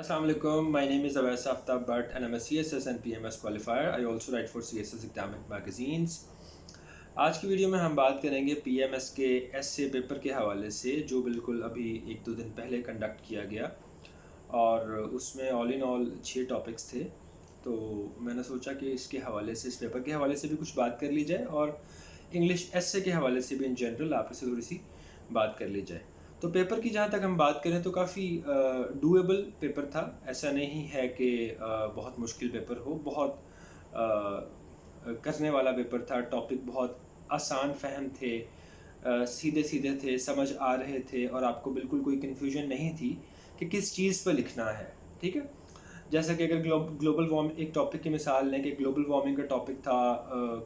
Assalamu alaikum. My name is Awais Aftab Bhatt and I'm a CSS and PMS qualifier. I also write for CSS academic magazines. आज की video में हम बात करेंगे PMS के S A paper के हवाले से जो बिल्कुल अभी एक दो दिन पहले कंडक्ट किया गया और उसमें ऑल इन ऑल 6 टॉपिक्स थे। तो मैंने सोचा कि इसके हवाले से, इस पेपर के हवाले से भी कुछ बात कर ली जाए और इंग्लिश एसए के हवाले से भी इन जनरल आपसे थोड़ी सी बात कर ली जाए। तो पेपर की जहाँ तक हम बात करें तो काफ़ी डूएबल पेपर था। ऐसा नहीं है कि बहुत मुश्किल पेपर हो, बहुत करने वाला पेपर था। टॉपिक बहुत आसान फहम थे, सीधे सीधे थे, समझ आ रहे थे और आपको बिल्कुल कोई कन्फ्यूजन नहीं थी कि किस चीज़ पर लिखना है। ठीक है, जैसा कि अगर ग्लोबल वार्मिंग एक टॉपिक की मिसाल लें कि ग्लोबल वार्मिंग का टॉपिक था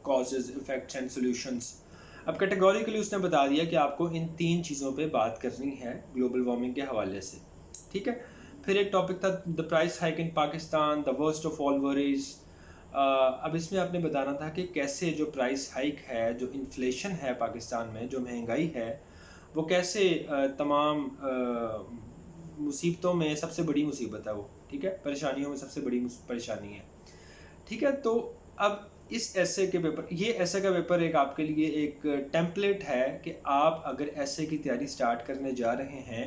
कॉजेज़, इफ़ेक्ट्स एंड सॉल्यूशंस। अब कैटेगोरिकली उसने बता दिया कि आपको इन 3 चीज़ों पे बात करनी है ग्लोबल वार्मिंग के हवाले से। ठीक है, फिर एक टॉपिक था the price hike in Pakistan, the worst of all worries. अब इसमें आपने बताना था कि कैसे जो प्राइस हाइक है, जो इन्फ्लेशन है पाकिस्तान में, जो महंगाई है, वो कैसे तमाम मुसीबतों में सबसे बड़ी मुसीबत है वो। ठीक है, परेशानियों में सबसे बड़ी परेशानी है। ठीक है, तो अब इस ऐसे के पेपर, ये ऐसे का पेपर एक आपके लिए एक टेम्पलेट है कि आप अगर ऐसे की तैयारी स्टार्ट करने जा रहे हैं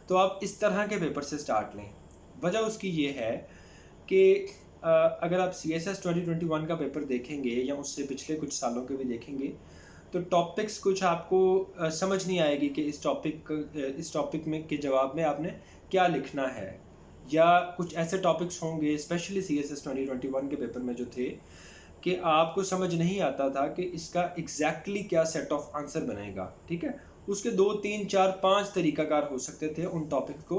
तो आप इस तरह के पेपर से स्टार्ट लें। वजह उसकी ये है कि अगर आप CSS 2021 का पेपर देखेंगे या उससे पिछले कुछ सालों के भी देखेंगे तो टॉपिक्स कुछ आपको समझ नहीं आएगी कि इस टॉपिक में के जवाब में आपने क्या लिखना है, या कुछ ऐसे टॉपिक्स होंगे स्पेशली CSS 2021 के पेपर में जो थे कि आपको समझ नहीं आता था कि इसका एग्जैक्टली क्या सेट ऑफ आंसर बनेगा। ठीक है, उसके 2 3 4 5 तरीकाकार हो सकते थे उन टॉपिक को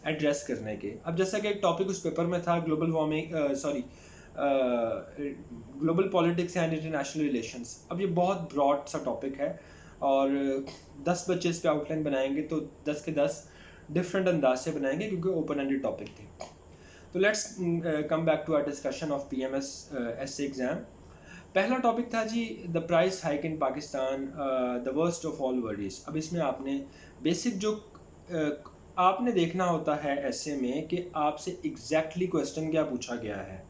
एड्रेस करने के। अब जैसा कि एक टॉपिक उस पेपर में था global warming, global politics and international relations. अब ये बहुत ब्रॉड सा टॉपिक है और 10 बच्चे इस पे आउटलाइन बनाएंगे तो 10 के 10 डिफरेंट अंदाज से बनाएंगे क्योंकि ओपन एंडेड टॉपिक थे। तो let's come back to our discussion of PMS SA exam. पहला टॉपिक था जी the price hike in Pakistan, the worst of all worries. अब इसमें आपने बेसिक जो आपने देखना होता है ऐसे में कि आपसे एग्जैक्टली क्वेश्चन क्या पूछा गया है।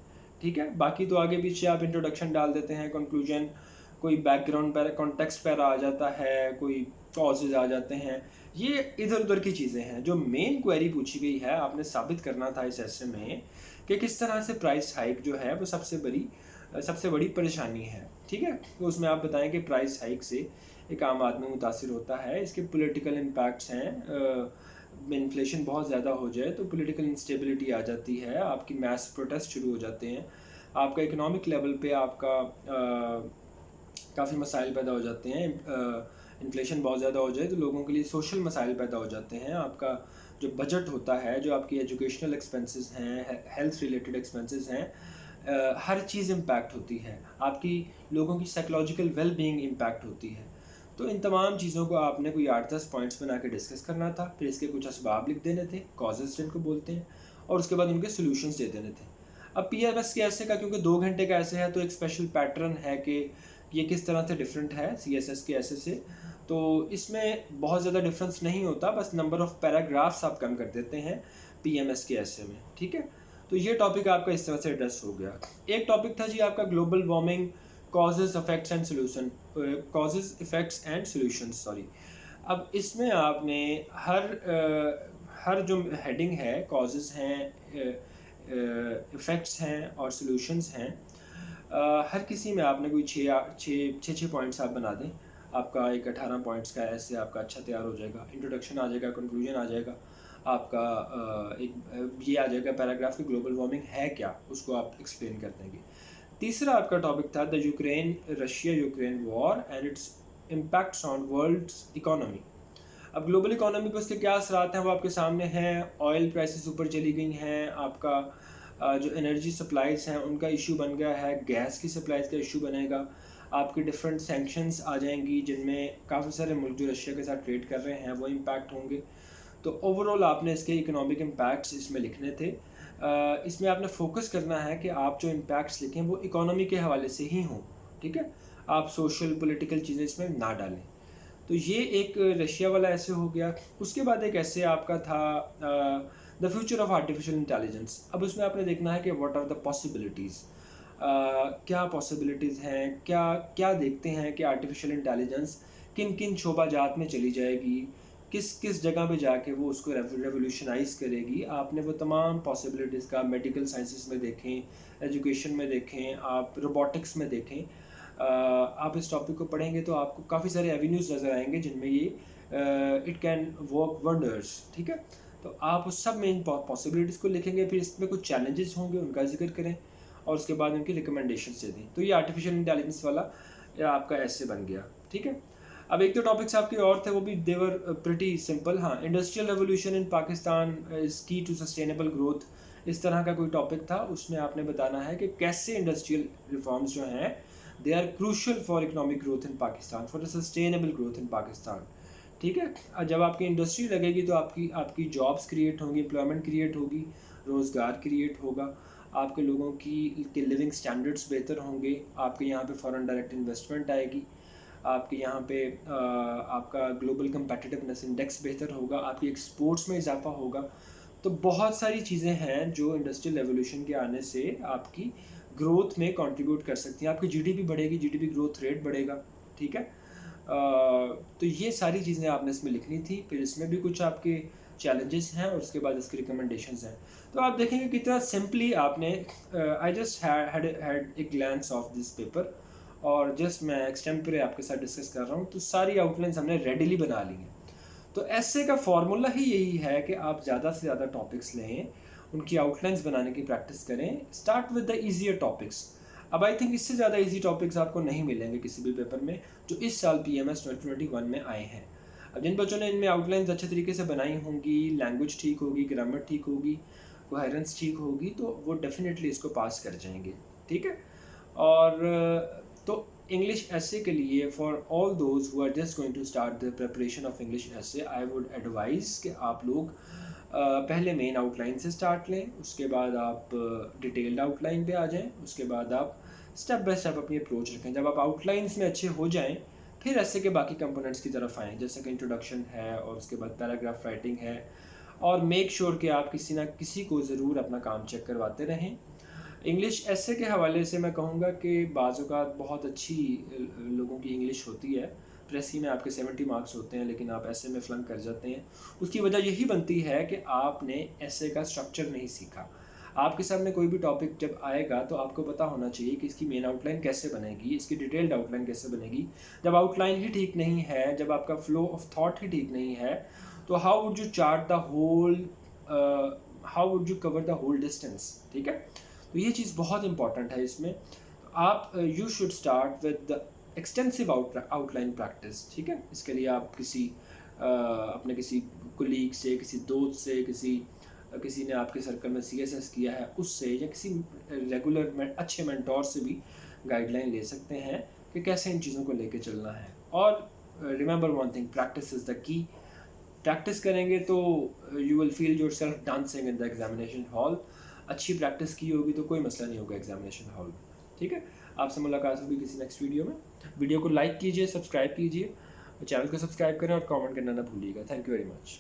ठीक है, बाकी तो आगे पीछे आप इंट्रोडक्शन डाल देते हैं, कंक्लूजन, कोई बैकग्राउंड पर कॉन्टेक्स्ट पर आ जाता है, कोई कॉजेज आ जाते हैं, ये इधर उधर की चीज़ें हैं। जो मेन क्वेरी पूछी गई है, आपने साबित करना था इस ऐसे में कि किस तरह से प्राइस हाइक जो है वो सबसे बड़ी परेशानी है। ठीक है, तो उसमें आप बताएं कि प्राइस हाइक से एक आम आदमी मुतासिर होता है, इसके पॉलिटिकल इम्पैक्ट्स हैं। इन्फ्लेशन बहुत ज़्यादा हो जाए तो पॉलिटिकल इंस्टेबिलिटी आ जाती है, आपकी मैस प्रोटेस्ट शुरू हो जाते हैं, आपका इकोनॉमिक लेवल पे आपका काफ़ी मसाइल पैदा हो जाते हैं। इन्फ्लेशन बहुत ज़्यादा हो जाए तो लोगों के लिए सोशल मसाइल पैदा हो जाते हैं। आपका जो बजट होता है, जो आपकी एजुकेशनल एक्सपेंसेस हैं, हेल्थ रिलेटेड एक्सपेंसेस हैं, हर चीज़ इम्पैक्ट होती है। आपकी लोगों की साइकोलॉजिकल वेल बीइंग इम्पैक्ट होती है। तो इन तमाम चीज़ों को आपने कोई 8-10 पॉइंट्स बना के डिस्कस करना था, फिर इसके कुछ असबाब लिख देने थे, कॉजेज जिनको बोलते हैं, और उसके बाद उनके सोल्यूशंस दे देने थे। अब PMS के ऐसे का क्योंकि 2 घंटे का ऐसे है तो एक स्पेशल पैटर्न है कि ये किस तरह से डिफरेंट है CSS के ऐसे से। तो इसमें बहुत ज़्यादा डिफरेंस नहीं होता, बस नंबर ऑफ़ पैराग्राफ्स आप कम कर देते हैं PMS के ऐसे में। ठीक है, तो ये टॉपिक आपका इस तरह से एड्रेस हो गया। एक टॉपिक था जी आपका global warming, causes, effects and solution, causes, effects and solutions, sorry. अब इसमें आपने हर जो हेडिंग है, कॉजेज़ हैं, इफ़ेक्ट्स हैं और सॉल्यूशंस हैं, हर किसी में आपने कोई छः पॉइंट्स आप बना दें। आपका एक 18 पॉइंट्स का ऐसे आपका अच्छा तैयार हो जाएगा। इंट्रोडक्शन आ जाएगा, कंक्लूजन आ जाएगा, आपका ये आ जाएगा पैराग्राफ कि ग्लोबल वार्मिंग है क्या, उसको आप एक्सप्लेन कर देंगे। तीसरा आपका टॉपिक था the Russia Ukraine war and its impacts on world's economy. अब ग्लोबल इकोनॉमी पर उसके क्या असरात हैं वो आपके सामने हैं। ऑयल प्राइसेस ऊपर चली गई हैं, आपका जो एनर्जी सप्लाईज़ हैं उनका इशू बन गया है, गैस की सप्लाईज़ का इशू बनेगा, आपकी डिफरेंट सैंक्शंस आ जाएंगी जिनमें काफ़ी सारे मुल्क जो रशिया के साथ ट्रेड कर रहे हैं वो इम्पैक्ट होंगे। तो ओवरऑल आपने इसके इकोनॉमिक इम्पैक्ट्स इसमें लिखने थे। इसमें आपने फोकस करना है कि आप जो इम्पैक्ट्स लिखें वो इकोनॉमी के हवाले से ही हों। ठीक है, आप सोशल पॉलिटिकल चीज़ें इसमें ना डालें। तो ये एक रशिया वाला ऐसे हो गया। उसके बाद एक ऐसे आपका था the future of artificial intelligence. अब उसमें आपने देखना है कि व्हाट आर द पॉसिबिलिटीज़, क्या पॉसिबिलिटीज़ हैं, क्या क्या देखते हैं कि आर्टिफिशियल इंटेलिजेंस किन किन शोबाजात में चली जाएगी, किस किस जगह पे जाके वो उसको रेवोल्यूशनाइज करेगी। आपने वो तमाम पॉसिबिलिटीज़ का मेडिकल साइंसेस में देखें, एजुकेशन में देखें, आप रोबोटिक्स में देखें, आप इस टॉपिक को पढ़ेंगे तो आपको काफ़ी सारे एवेन्यूज़ नज़र आएंगे जिनमें ये इट कैन वर्क वंडर्स। ठीक है, तो आप उस सब में इन पॉसिबिलिटीज़ को लिखेंगे, फिर इसमें कुछ चैलेंजेस होंगे उनका जिक्र करें और उसके बाद उनकी रिकमेंडेशन दे दें। तो ये आर्टिफिशियल इंटेलिजेंस वाला आपका ऐसे बन गया। ठीक है, अब एक तो टॉपिक्स आपके और थे, वो भी देवर प्रिटी सिंपल। हाँ, industrial revolution in Pakistan is की टू सस्टेनेबल ग्रोथ, इस तरह का कोई टॉपिक था। उसमें आपने बताना है कि कैसे इंडस्ट्रियल रिफॉर्म्स जो हैं they are crucial for economic growth in Pakistan, for the sustainable growth in Pakistan. ठीक है, जब आपकी इंडस्ट्री लगेगी तो आपकी आपकी जॉब्स क्रिएट होंगी, एम्प्लॉयमेंट क्रिएट होगी, रोज़गार क्रिएट होगा, आपके लोगों की के लिविंग स्टैंडर्ड्स बेहतर होंगे, आपके यहाँ पे फॉरेन डायरेक्ट इन्वेस्टमेंट आएगी, आपके यहाँ पे आपका ग्लोबल कम्पेटिटिवनेस इंडेक्स बेहतर होगा, आपकी एक्सपोर्ट्स में इजाफा होगा। तो बहुत सारी चीज़ें हैं जो इंडस्ट्रियल रेवोल्यूशन के आने से आपकी ग्रोथ में कंट्रीब्यूट कर सकती हैं। आपकी जीडीपी बढ़ेगी, जीडीपी ग्रोथ रेट बढ़ेगा। ठीक है, तो ये सारी चीज़ें आपने इसमें लिखनी थी। फिर इसमें भी कुछ आपके चैलेंजेस हैं और उसके बाद इसकी रिकमेंडेशंस हैं। तो आप देखेंगे कितना सिंपली आपने I just had a glance of this paper और जस्ट मैं एक्सटेम्परे आपके साथ डिस्कस कर रहा हूँ। तो सारी आउटलाइंस हमने रेडीली बना ली हैं। तो ऐसे का फॉर्मूला ही यही है कि आप ज़्यादा से ज़्यादा टॉपिक्स लें, उनकी आउटलाइंस बनाने की प्रैक्टिस करें, start with the easier topics. अब आई थिंक इससे ज़्यादा इजी टॉपिक्स आपको नहीं मिलेंगे किसी भी पेपर में जो इस साल PMS 2021 में आए हैं। अब जिन बच्चों ने इनमें आउटलाइंस अच्छे तरीके से बनाई होंगी, लैंग्वेज ठीक होगी, ग्रामर ठीक होगी, कोहेरेंस ठीक होगी, तो वो डेफिनेटली इसको पास कर जाएंगे। ठीक है, और तो इंग्लिश एसे के लिए for all those who are just going to start the preparation of English essay, I would advise कि आप लोग पहले मेन आउटलाइन से स्टार्ट लें, उसके बाद आप डिटेल्ड आउटलाइन पे आ जाएं, उसके बाद आप स्टेप बाय स्टेप अपनी अप्रोच रखें। जब आप आउटलाइंस में अच्छे हो जाएं फिर ऐसे के बाकी कंपोनेंट्स की तरफ आएँ, जैसे कि इंट्रोडक्शन है और उसके बाद पैराग्राफ राइटिंग है। और मेक श्योर कि आप किसी ना किसी को ज़रूर अपना काम चेक करवाते रहें। इंग्लिश ऐसे के हवाले से मैं कहूँगा कि बाज़ औक़ात बहुत अच्छी लोगों की इंग्लिश होती है, प्रेसी में आपके 70 मार्क्स होते हैं लेकिन आप ऐसे में फ्लंक कर जाते हैं। उसकी वजह यही बनती है कि आपने ऐसे का स्ट्रक्चर नहीं सीखा। आपके सामने कोई भी टॉपिक जब आएगा तो आपको पता होना चाहिए कि इसकी मेन आउटलाइन कैसे बनेगी, इसकी डिटेल्ड आउटलाइन कैसे बनेगी। जब आउटलाइन ही ठीक नहीं है, जब आपका फ्लो ऑफ थॉट ही ठीक नहीं है, तो how would you chart the whole, how would you cover the whole distance. ठीक है, तो ये चीज़ बहुत इंपॉर्टेंट है इसमें। आप you should start with the extensive outline practice. ठीक है, इसके लिए आप अपने किसी कुलीग से, किसी दोस्त से, किसी ने आपके सर्कल में CSS किया है उससे, या किसी रेगुलर अच्छे मेंटोर से भी गाइडलाइन ले सकते हैं कि कैसे इन चीज़ों को लेके चलना है। और remember one thing, practice is the key. Practice करेंगे तो you will feel yourself dancing in the examination hall. अच्छी प्रैक्टिस की होगी तो कोई मसला नहीं होगा एग्जामिनेशन हॉल में। ठीक है, आपसे मुलाकात होगी किसी नेक्स्ट वीडियो में। वीडियो को लाइक कीजिए, सब्सक्राइब कीजिए, चैनल को सब्सक्राइब करें और कमेंट करना ना भूलिएगा। Thank you very much.